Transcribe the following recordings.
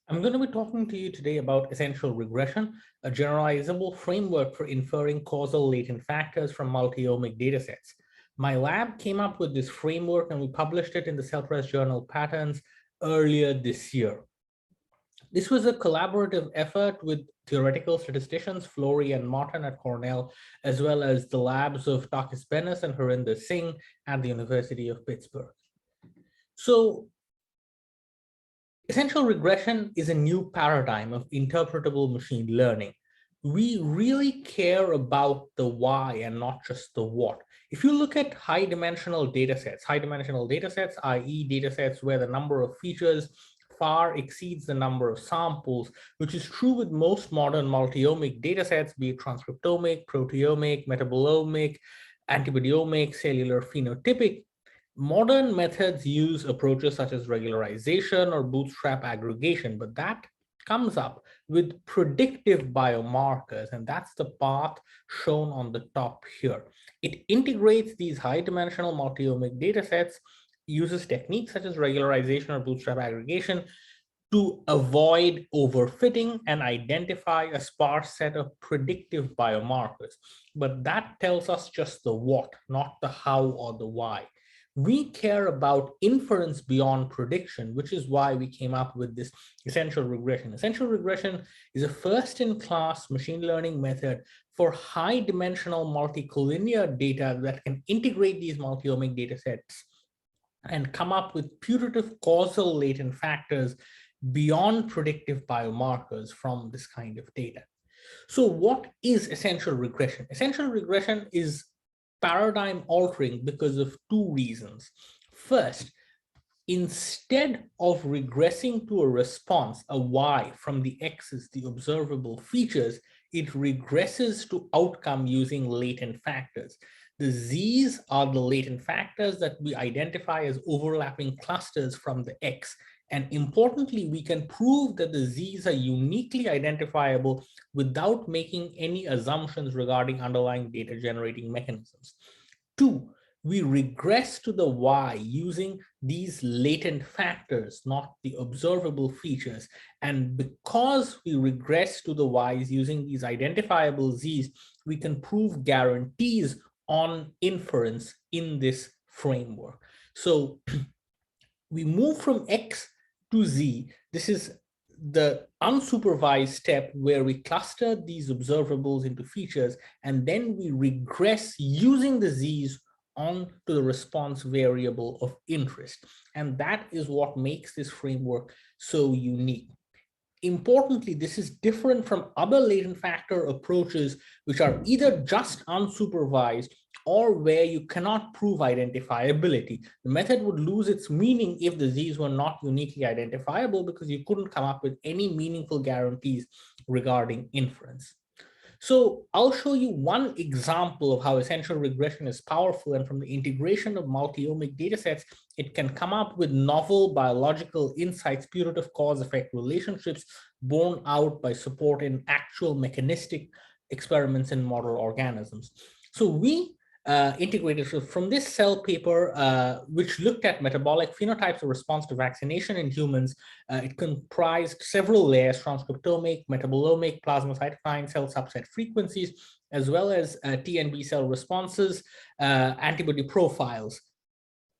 I'm going to be talking to you today about essential regression, a generalizable framework for inferring causal latent factors from multi-omic datasets. My lab came up with this framework and we published it in the Cell Press journal Patterns earlier this year. This was a collaborative effort with theoretical statisticians Flory and Martin at Cornell, as well as the labs of Takis Benes and Harinder Singh at the University of Pittsburgh. So essential regression is a new paradigm of interpretable machine learning. We really care about the why and not just the what. If you look at high-dimensional datasets, i.e. datasets where the number of features far exceeds the number of samples, which is true with most modern multi-omic datasets, be it transcriptomic, proteomic, metabolomic, antibodyomic, cellular phenotypic. Modern methods use approaches such as regularization or bootstrap aggregation, but that comes up with predictive biomarkers, and that's the path shown on the top here. It integrates these high-dimensional multi-omic datasets, uses techniques such as regularization or bootstrap aggregation to avoid overfitting and identify a sparse set of predictive biomarkers. But that tells us just the what, not the how or the why. We care about inference beyond prediction, which is why we came up with this essential regression. Essential regression is a first-in-class machine learning method for high-dimensional multicollinear data that can integrate these multi-omic data sets and come up with putative causal latent factors beyond predictive biomarkers from this kind of data. So what is essential regression? Essential regression is paradigm altering because of two reasons. First, instead of regressing to a response, a y from the x's, the observable features, it regresses to outcome using latent factors. The z's are the latent factors that we identify as overlapping clusters from the x. And importantly, we can prove that the z's are uniquely identifiable without making any assumptions regarding underlying data generating mechanisms. Two, we regress to the y using these latent factors, not the observable features. And because we regress to the y's using these identifiable z's, we can prove guarantees on inference in this framework. So we move from x to z. This is the unsupervised step where we cluster these observables into features, and then we regress using the z's onto the response variable of interest. And that is what makes this framework so unique. Importantly, this is different from other latent factor approaches, which are either just unsupervised or where you cannot prove identifiability. The method would lose its meaning if the z's were not uniquely identifiable because you couldn't come up with any meaningful guarantees regarding inference. So I'll show you one example of how essential regression is powerful, and from the integration of multi-omic datasets, it can come up with novel biological insights, putative cause-effect relationships borne out by support in actual mechanistic experiments in model organisms. So we integrated from this Cell paper, which looked at metabolic phenotypes of response to vaccination in humans. It comprised several layers: transcriptomic, metabolomic, plasma cytokine, cell subset frequencies, as well as T and B cell responses, antibody profiles.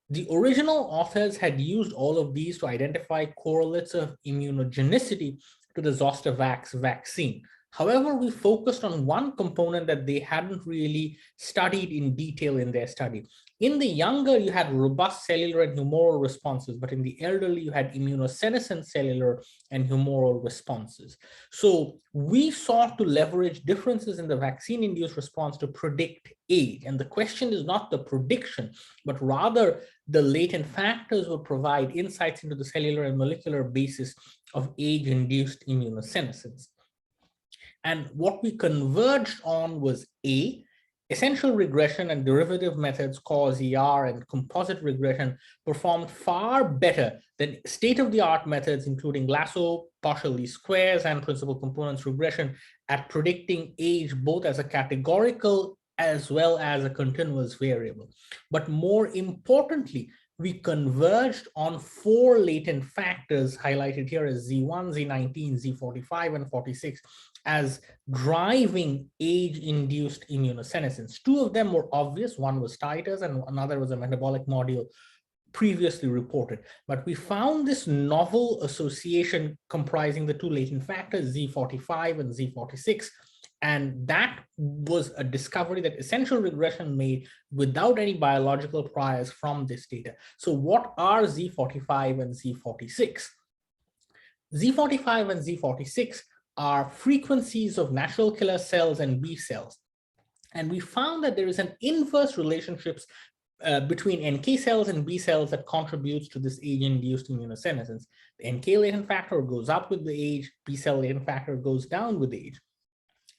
The original authors had used all of these to identify correlates of immunogenicity to the Zostavax vaccine. However, we focused on one component that they hadn't really studied in detail in their study. In the younger, you had robust cellular and humoral responses, but in the elderly, you had immunosenescent cellular and humoral responses. So we sought to leverage differences in the vaccine-induced response to predict age. And the question is not the prediction, but rather the latent factors will provide insights into the cellular and molecular basis of age-induced immunosenescence. And what we converged on was A, essential regression and derivative methods, Cause-ER and composite regression, performed far better than state-of-the-art methods, including lasso, partial least squares, and principal components regression at predicting age, both as a categorical as well as a continuous variable. But more importantly, we converged on 4 latent factors highlighted here as Z1, Z19, Z45, and 46 as driving age-induced immunosenescence. 2 of them were obvious. One was titers and another was a metabolic module previously reported. But we found this novel association comprising the 2 latent factors, Z45 and Z46. And that was a discovery that essential regression made without any biological priors from this data. So what are Z45 and Z46? Z45 and Z46 are frequencies of natural killer cells and B cells. And we found that there is an inverse relationship between NK cells and B cells that contributes to this age-induced immunosenescence. The NK latent factor goes up with the age, B cell latent factor goes down with age.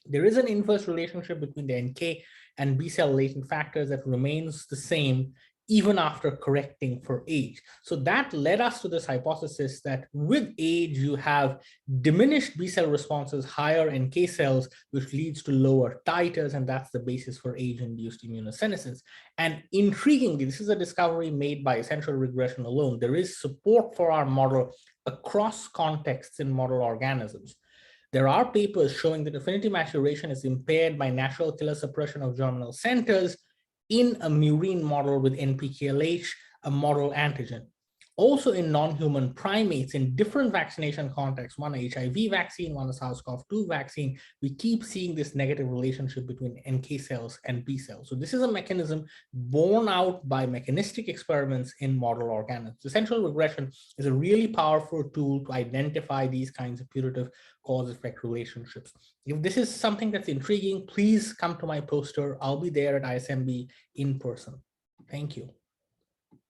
There is an inverse relationship between the NK and B cell latent factors that remains the same even after correcting for age. So that led us to this hypothesis that with age, you have diminished B cell responses, higher NK cells, which leads to lower titers, and that's the basis for age-induced immunosenescence. And intriguingly, this is a discovery made by essential regression alone. There is support for our model across contexts in model organisms. There are papers showing that affinity maturation is impaired by natural killer suppression of germinal centers in a murine model with NPKLH, a model antigen. Also in non-human primates in different vaccination contexts, one HIV vaccine, one a SARS-CoV-2 vaccine, we keep seeing this negative relationship between NK cells and B cells. So this is a mechanism borne out by mechanistic experiments in model organisms. Essential regression is a really powerful tool to identify these kinds of putative cause-effect relationships. If this is something that's intriguing, please come to my poster. I'll be there at ISMB in person. Thank you.